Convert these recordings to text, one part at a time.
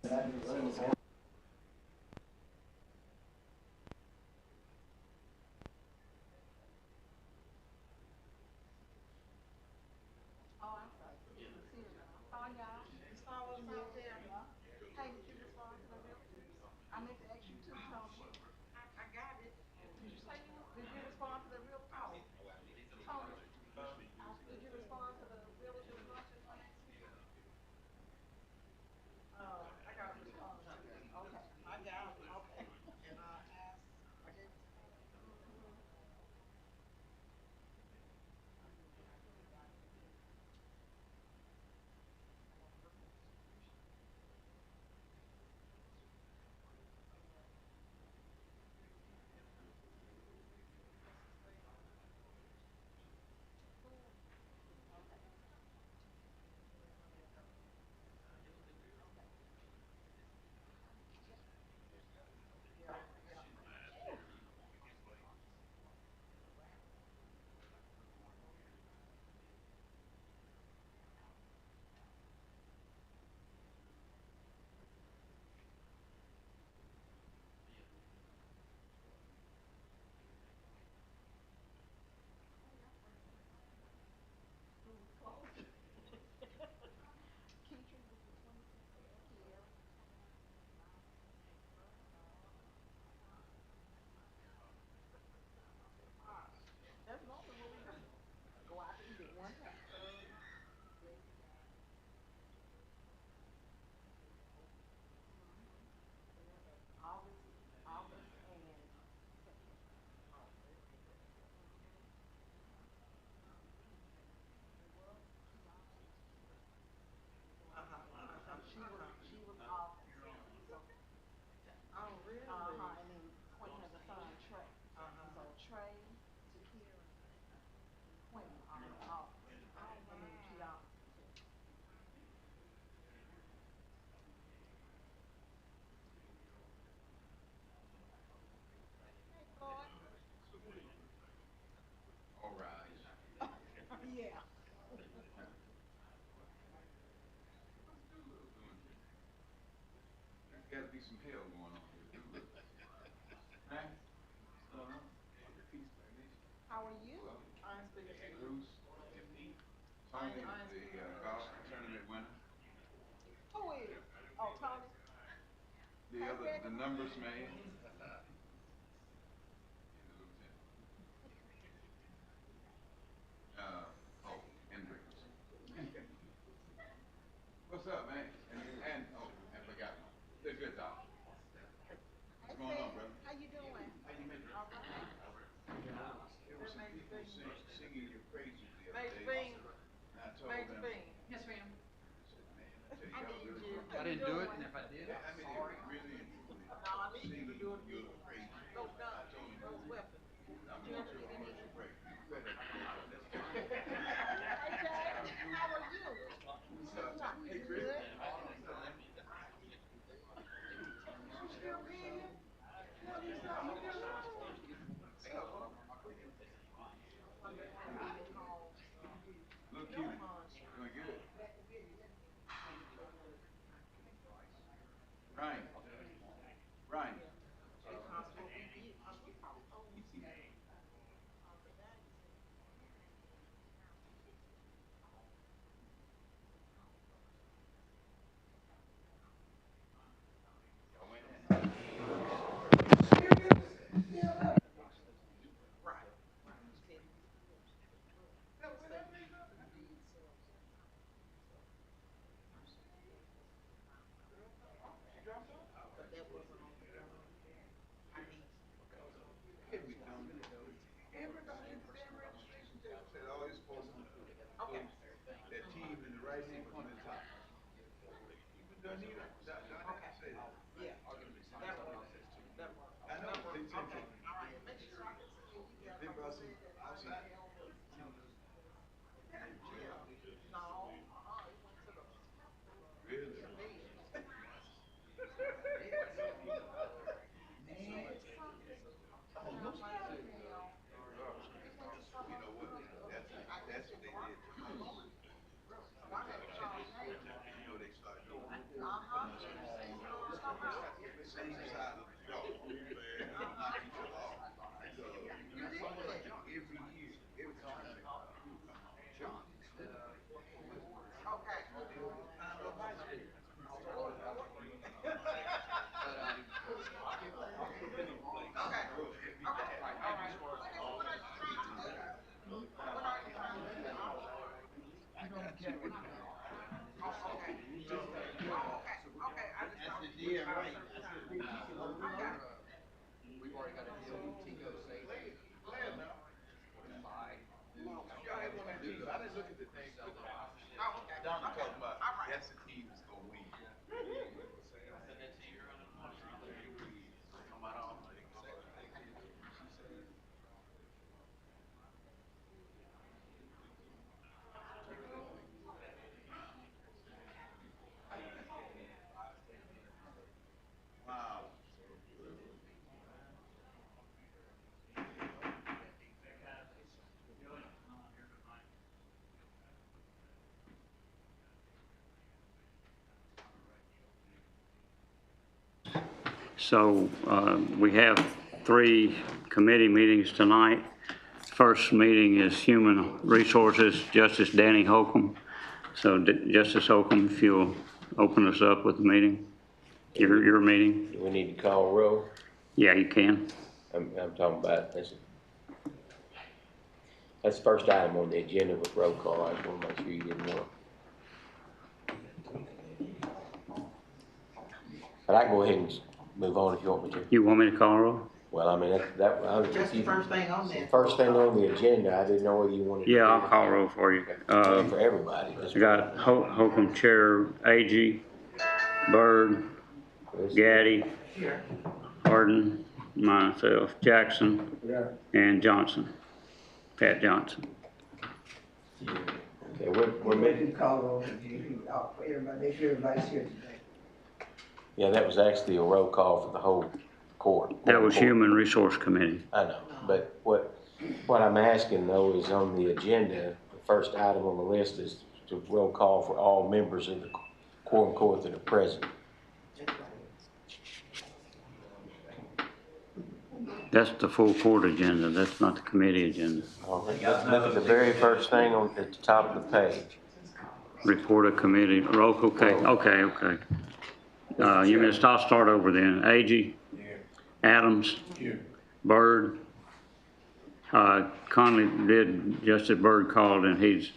Got to be some hell going on here. Huh? What's going on? Peace, my nation. Well, Bruce, Tony, the golf tournament winner. The other, the numbers man, and the lieutenant. Oh, Hendricks. What's up, man? And forgot. They're good, dog. What's going on, brother? How you doing? How you making? All right. There were some people singing your praises the other day. And I told them. Yes, ma'am. I said, man, I tell you, really I didn't do it, and if I did, I mean, it was really and truly singing your praises. I told them, I'm going to worship praise. You better. Hey, Chris. Look cute. Doing good. Ryan. Ryan. Everybody at the damn registration table said all you're supposed to do. That team in the right hand corner at the top. Even Donita, Donita said it. I know, they said that. They brought some awesome. Really? You know what? That's what they did to us. You know they started doing. same side of the door, man. I'm not each other off. So, every year, every time they come on, John. Okay. I'm a vice chair. We've already got a deal with Tico Safety. I didn't look at the thing. Don talking about that's the team that's gonna win. Wow. So we have 3 committee meetings tonight. First meeting is Human Resources, Justice Danny Holcomb. So Justice Holcomb, if you'll open us up with the meeting, your meeting. Do we need to call roll? Yeah, you can. I'm talking about, that's the first item on the agenda with roll call. I just want to make sure you didn't want. But I can go ahead and move on if you want me to. You want me to call roll? Well, I mean, that I was That's the first thing on there. first thing on the agenda. I didn't know whether you wanted. Yeah, to I'll call roll for you. for everybody. I got Holcomb Chair, Agee, Byrd, Gaddy, Here. Harden, myself, Jackson, and Johnson, Pat Johnson. Okay, we're Making call over, everybody, make sure everybody's here today. yeah, that was actually a roll call for the whole court. That was Human Resource Committee. I know, but what I'm asking though is on the agenda, the first item on the list is to roll call for all members of the quorum court that are present. That's the full court agenda. That's not the committee agenda. All right, let's look at the very first thing at the top of the page. Report of committee, roll, okay. I'll start over then. Agee? Adams? Byrd? Conley Justice Byrd called and he's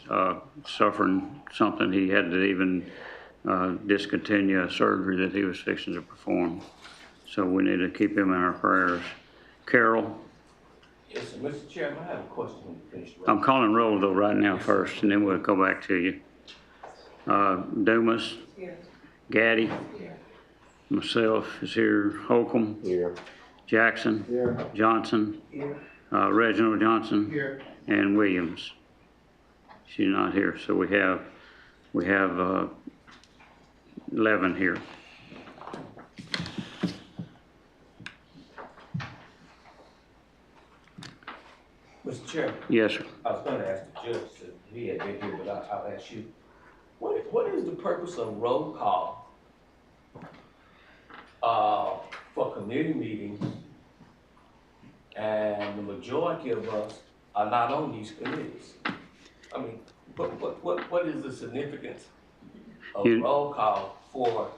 suffering something. He had to even discontinue a surgery that he was fixing to perform. So we need to keep him in our prayers. Carol? Yes, sir. Mr. Chairman, I have a question when you finish. I'm calling roll though right now first, and then we'll go back to you. Dumas? Here. Gaddy? Myself is here. Holcomb? Here. Jackson? Johnson? Here. Reginald Johnson? Here. And Williams. She's not here, so we have 11 here. Mr. Chairman, Yes, sir. I was gonna ask the judge if he had been here, but I'll ask you. What is the purpose of roll call, for committee meetings? And the majority of us are not on these committees. I mean, what is the significance of roll call for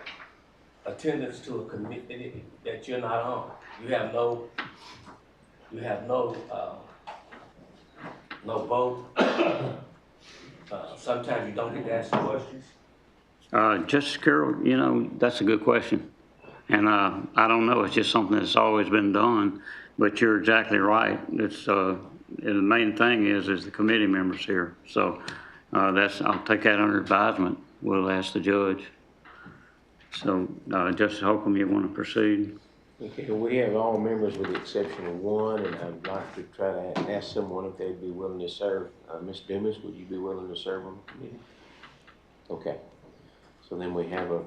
attendance to a committee that you're not on? You have no vote. Sometimes you don't get to ask questions. Justice Carroll, that's a good question. And I don't know, it's just something that's always been done, but you're exactly right. It's the main thing is the committee members here. So I'll take that under advisement. We'll ask the judge. So Justice Holcomb, you want to proceed? Okay, we have all members with the exception of one, and I'd like to try to ask someone if they'd be willing to serve. Ms. Dumas, would you be willing to serve on the committee? Okay. So then we have a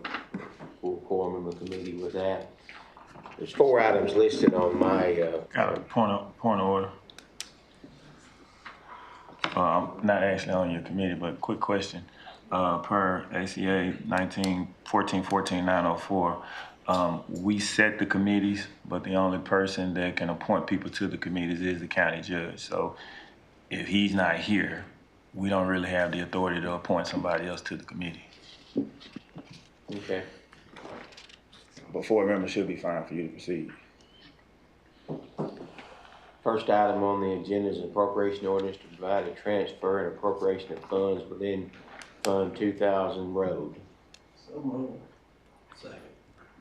full quorum in the committee with that. There's 4 items listed on my. Got a point of order. Not actually on your committee, but quick question. Per ACA 19-14-14-904, We set the committees, but the only person that can appoint people to the committees is the county judge. So if he's not here, we don't really have the authority to appoint somebody else to the committee. Okay. But 4 members should be fine for you to proceed. First item on the agenda is appropriation ordinance to provide a transfer and appropriation of funds within Fund 2000 Road. So moved.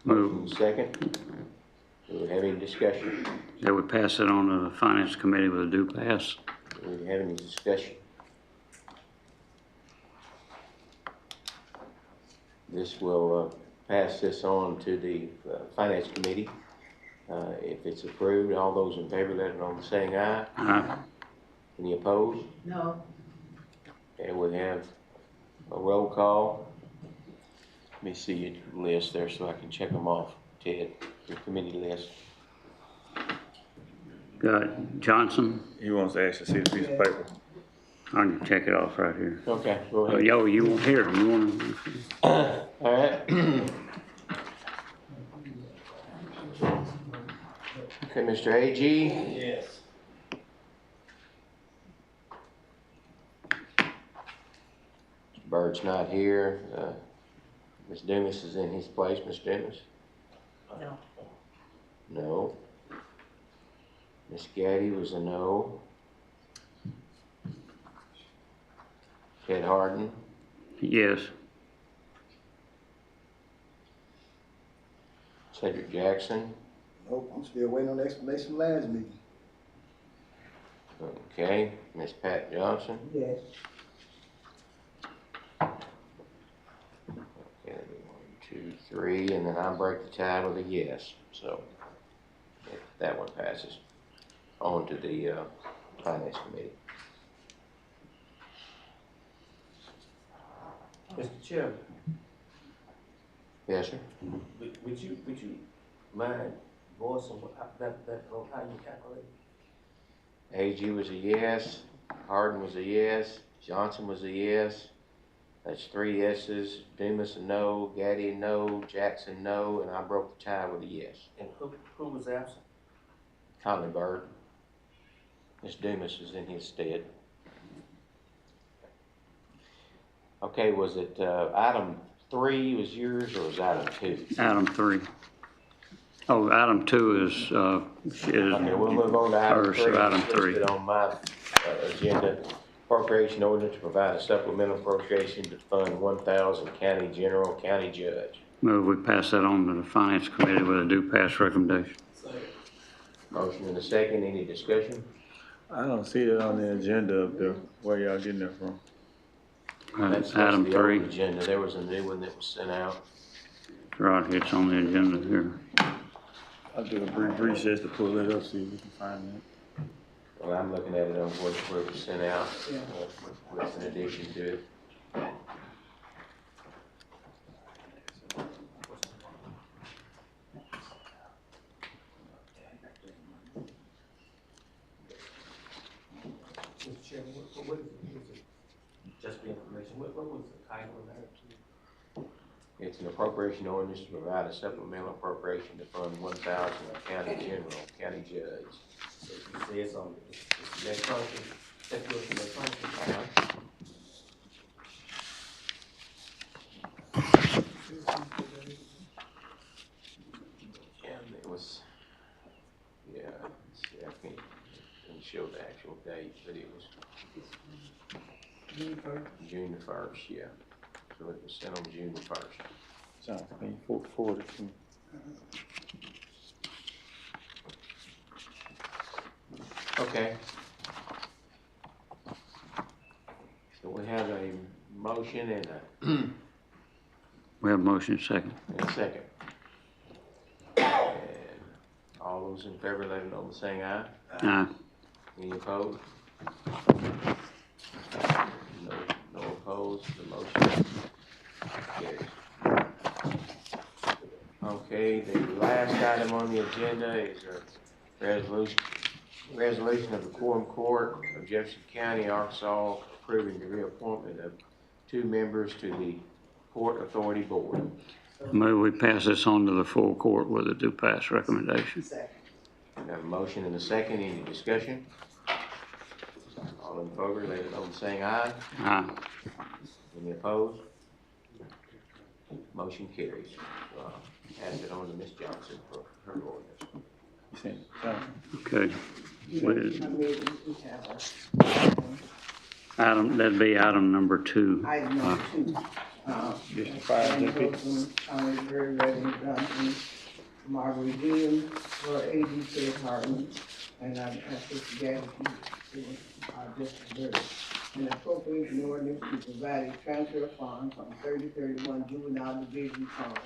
Move. Second. Do we have any discussion? That would pass it on to the finance committee with a due pass. Do we have any discussion? This will pass this on to the finance committee. If it's approved, all those in favor, let it know by saying aye. Aye. Any opposed? No. And we have a roll call. Let me see your list there so I can check them off, Ted, your committee list. Got Johnson. He wants to actually see the piece of paper. I can check it off right here. Okay, go Oh, ahead. yo, you won't hear him. You want All right. Okay, Mr. A.G. Yes. Bird's not here. Ms. Dumas is in his place. Ms. Dumas? No. No. Ms. Gaddy was a no. Ted Harden? Yes. Cedric Jackson? Nope, I'm still waiting on the explanation last meeting. Okay. Ms. Pat Johnson? Yes. Okay, 1, 2, 3, and then I break the tie with a yes. So if that one passes on to the finance committee. Mr. Chairman, Yes, sir. would you mind voicing that how you calculate? AG was a yes. Harden was a yes. Johnson was a yes. That's 3 yeses. Dumas a no. Gaddy a no. Jackson no. And I broke the tie with a yes. And who was absent? Conley Bird. Ms. Dumas is in his stead. Okay, was it item 3 was yours or was item 2? Item 3. Oh, item 2 is Okay, we'll move on to item First, 3. item It's 3. listed on my agenda. Appropriation ordinance to provide a supplemental appropriation to fund 1,000 county general, county judge. move we pass that on to the finance committee with a due pass recommendation. Motion and a second. Any discussion? I don't see it on the agenda up there. Where y'all getting that from? That's Item the old 3, agenda. There was a new one that was sent out. right here, it's on the agenda here. I'll do a brief recess to pull it up, see if we can find that. Well, I'm looking at it on where it was sent out, with an addition to it. Mr. Chairman, what is it? Just for information, what was the title of that? It's an appropriation ordinance to provide a supplemental appropriation to fund 1,000 county general, county judge. So you say it's on, it's electronic, that's what it's electronic. And it was, yeah, see, I can't show the actual date, but it was June the 1st, yeah. So it was sent on June the 1st. Sounds like you forward it to me. Okay. So we have a motion and We have a motion second. a second. And all those in favor, let it know by saying aye. Aye. Any opposed? No opposed, the motion carries. Okay, the last item on the agenda is a resolution of the Quorum Court of Jefferson County, Arkansas, approving the reappointment of 2 members to the Port Authority Board. Move we pass this on to the full court with a due pass recommendation. Second. We have a motion and a second, any discussion? All in favor, let it know by saying aye. Aye. Any opposed? Motion carries. Pass it on to Ms. Johnson for her ordinance. You said Johnson? Okay. I mean, we have That'd be item number 2. item number 2. District 5 Diane deputy. Wilson, Tommy Bird, Reverend Johnson, Margaret Williams, for A.D. Ted Hartman, and I'm Sister Jackie, District Bird. An appropriation ordinance to provide a transfer fund from 3031 juvenile division fund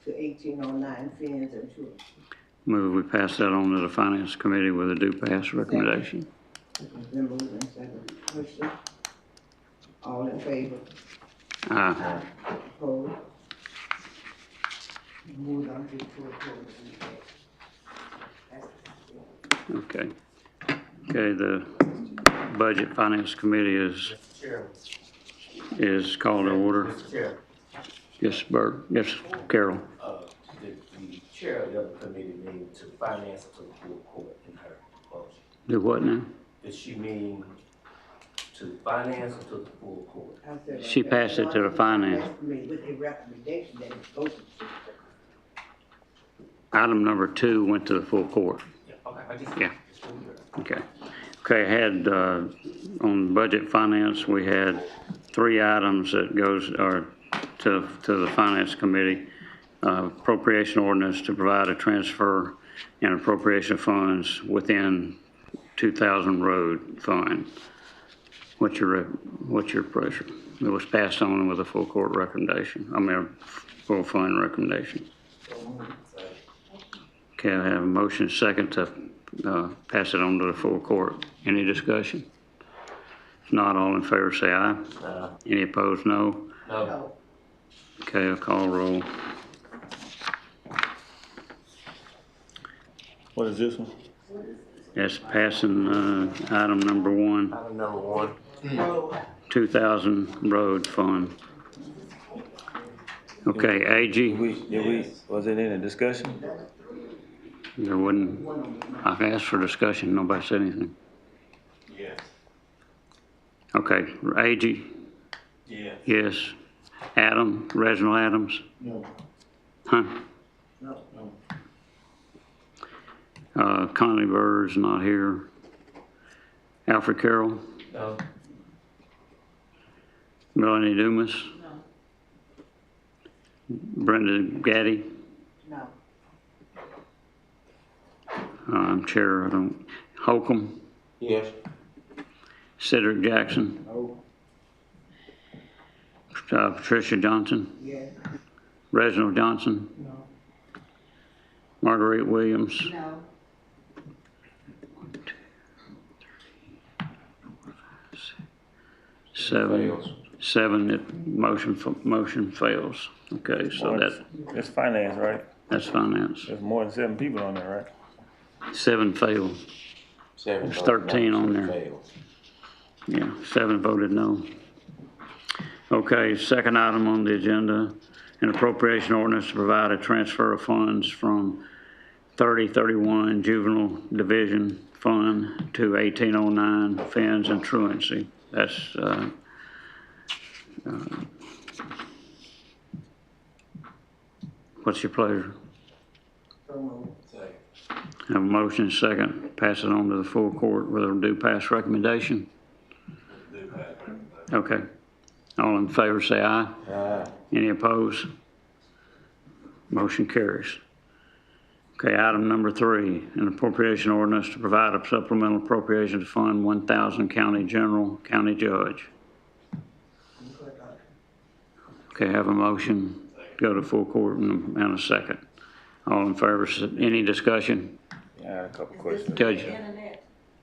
to 1809 fins and children. Move we pass that on to the finance committee with a due pass recommendation. It's been moved and seconded. Question? All in favor? Aye. Opposed? Moved on to the full court. Okay. Okay, the budget finance committee Mr. Chairman. is called to order. Mr. Chair, Yes, Bert. Yes, Carol. the chair of the other committee mean to finance it to the full court in her motion. Do what now? Does she mean to finance it to the full court? I said, She passed it to the finance. With a recommendation that it goes to the Item number 2 went to the full court. Yeah, okay, I just. Yeah. just want to hear it. Okay. Okay, I had, on budget finance, we had 3 items that goes, or to the finance committee. Appropriation ordinance to provide a transfer and appropriation funds within 2000 road fund. What's your pressure? It was passed on with a full court recommendation, a full fund recommendation. Okay, I have a motion second to pass it on to the full court. Any discussion? If not, all in favor say aye. Any opposed, no. No, Okay, I'll call roll. What is this one? That's passing item number 1, Item number 1. 2000 road fund. Okay, AG, Was it in a discussion? there wasn't, I've asked for discussion, nobody said anything. yes, Okay, AG, yes, yes. Adam, Reginald Adams? No. Huh? No. Conley Bird's not here. Alfred Carroll? no, Melanie Dumas? No. Brenda Gaddy? No. I'm chair, I don't. Holcomb? Yes. Cedric Jackson? No. Patricia Johnson? Yes. Reginald Johnson? No. Marguerite Williams? No. 7. Fails. 7, motion fails. Okay, so It's finance, right? that's finance. There's more than 7 people on there, right? 7 failed. 7. There's 13 on there. Fails. Yeah, 7 voted no. Okay, second item on the agenda, an appropriation ordinance to provide a transfer of funds from 3031 Juvenile Division Fund to 1809 Fins and Truancy. That's, what's your pleasure? So moved. Have a motion second, pass it on to the full court with a due pass recommendation. Okay. All in favor say aye. Aye. Any opposed? Motion carries. Okay, item number 3, an appropriation ordinance to provide a supplemental appropriation to fund 1,000 county general, county judge. Okay, have a motion, go to full court in a second. All in favor, any discussion? I had a couple questions. Judge?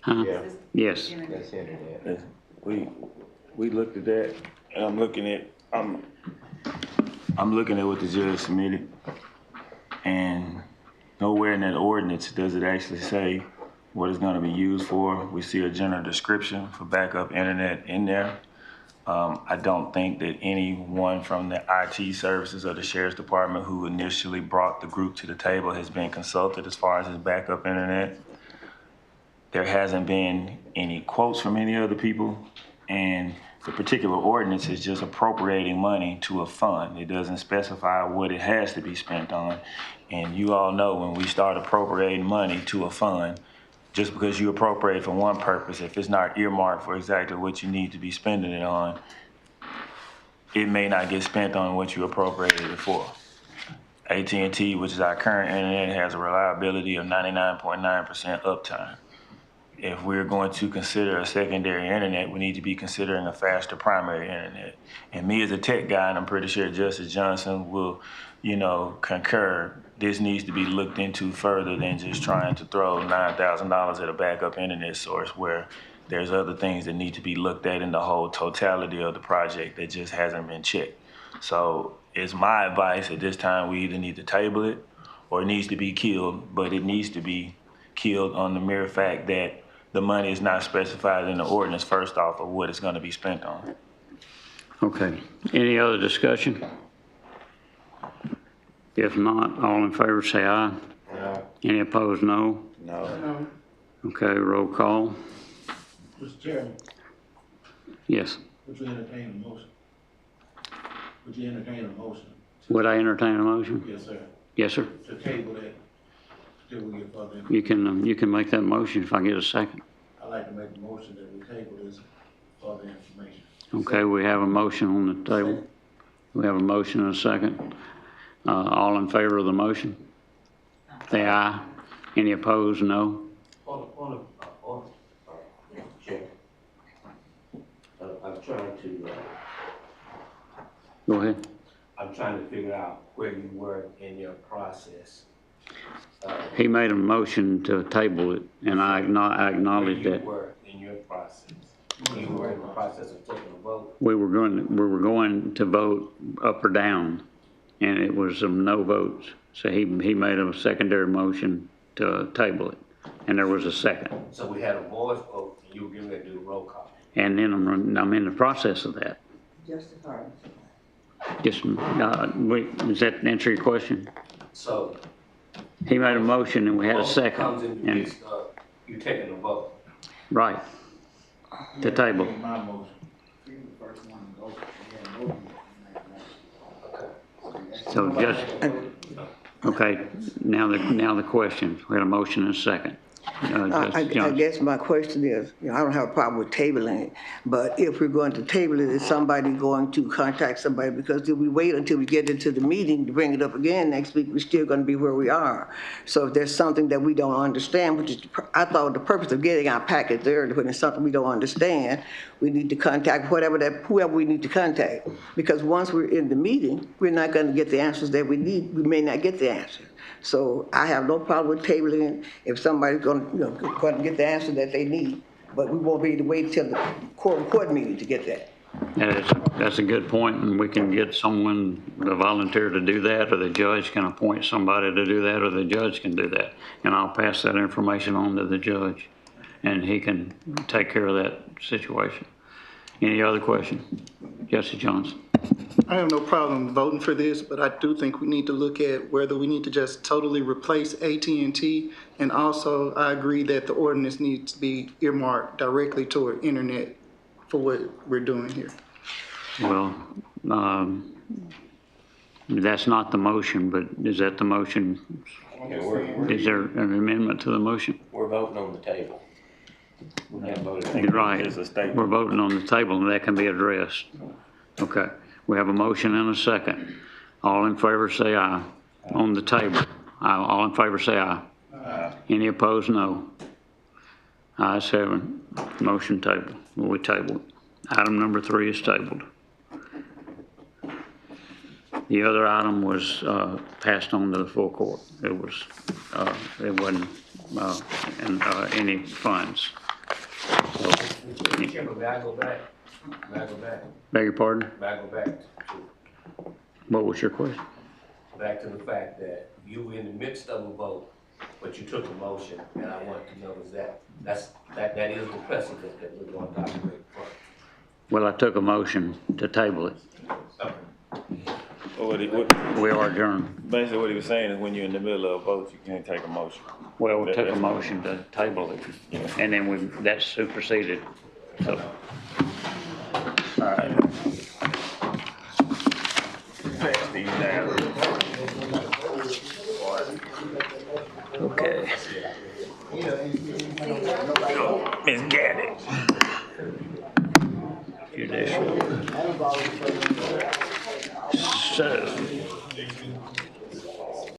Huh? Yeah. Yes. That's internet. We looked at that, and I'm looking at what the judge submitted, and nowhere in that ordinance does it actually say what it's gonna be used for. We see a general description for backup internet in there, I don't think that anyone from the IT services or the sheriff's department who initially brought the group to the table has been consulted as far as his backup internet. There hasn't been any quotes from any other people, and the particular ordinance is just appropriating money to a fund. It doesn't specify what it has to be spent on. And you all know when we start appropriating money to a fund, just because you appropriate for one purpose, if it's not earmarked for exactly what you need to be spending it on, it may not get spent on what you appropriated it for. AT&T, which is our current internet, has a reliability of 99.9% uptime. If we're going to consider a secondary internet, we need to be considering a faster primary internet. And me as a tech guy, and I'm pretty sure Justice Johnson will, concur, this needs to be looked into further than just trying to throw $9,000 at a backup internet source, where there's other things that need to be looked at in the whole totality of the project that just hasn't been checked. So it's my advice at this time, we either need to table it or it needs to be killed, but it needs to be killed on the mere fact that the money is not specified in the ordinance, first off, of what it's going to be spent on. Okay. Any other discussion? If not, all in favor say aye. Aye. Any opposed, no? No. Okay, roll call. Mr. Chairman, Yes. would you entertain a motion? Would you entertain a motion? Would I entertain a motion? Yes, sir. Yes, sir. To table that till we get further. You can make that motion if I get a second. I'd like to make a motion that we table this for further information. Okay, we have a motion on the table. We have a motion and a second. All in favor of the motion? Say aye. Any opposed, no? Chair. I'm trying to, Go ahead. I'm trying to figure out where you were in your process. He made a motion to table it, and I acknowledged Where that. you were in your process. You were in the process of taking a vote. We were going to vote up or down, and it was some no votes. So he made a secondary motion to table it, and there was a second. So we had a voice vote, and you were getting ready to do the roll call. And then I'm in the process of that. Justify. Just, does that answer your question? So. He made a motion and we had a second. Comes in the And, midst of you taking a vote. right, to table. My motion. So just, okay, now the question. We had a motion and a second. I guess my question is, I don't have a problem with tabling it, but if we're going to table it, is somebody going to contact somebody? Because if we wait until we get into the meeting to bring it up again next week, we're still going to be where we are. So if there's something that we don't understand, which is, I thought the purpose of getting our packet there, when it's something we don't understand, we need to contact whoever we need to contact. Because once we're in the meeting, we're not going to get the answers that we need. We may not get the answers. So I have no problem with tabling if somebody's going to get the answer that they need, but we won't be able to wait till the court meeting to get that. That's a good point, and we can get someone to volunteer to do that, or the judge can appoint somebody to do that, or the judge can do that. And I'll pass that information on to the judge, and he can take care of that situation. Any other question? Jesse Johnson. I have no problem voting for this, but I do think we need to look at whether we need to just totally replace AT&T. And also, I agree that the ordinance needs to be earmarked directly toward internet for what we're doing here. Well, that's not the motion, but is that the motion? Is there an amendment to the motion? we're voting on the table. We haven't voted. You're right. We're voting on the table, and that can be addressed. Okay. We have a motion and a second. All in favor say aye. On the table. All in favor say aye. Aye. Any opposed, no. Ayes have it. Motion tabled. We tabled. Item number 3 is tabled. The other item was passed on to the full court. It wasn't any funds. So, Chairman, may I go back? beg your pardon? May I go back What was your question? back to the fact that you were in the midst of a vote, but you took a motion, and I want to know is that is the precedent that we're going to operate from. Well, I took a motion to table it. What We are adjourned. basically what he was saying is when you're in the middle of a vote, you can't take a motion. Well, we took a motion to table it, and then that superseded, so. All right. Pass these down. Okay. Miss Gaddy. Judicial. So.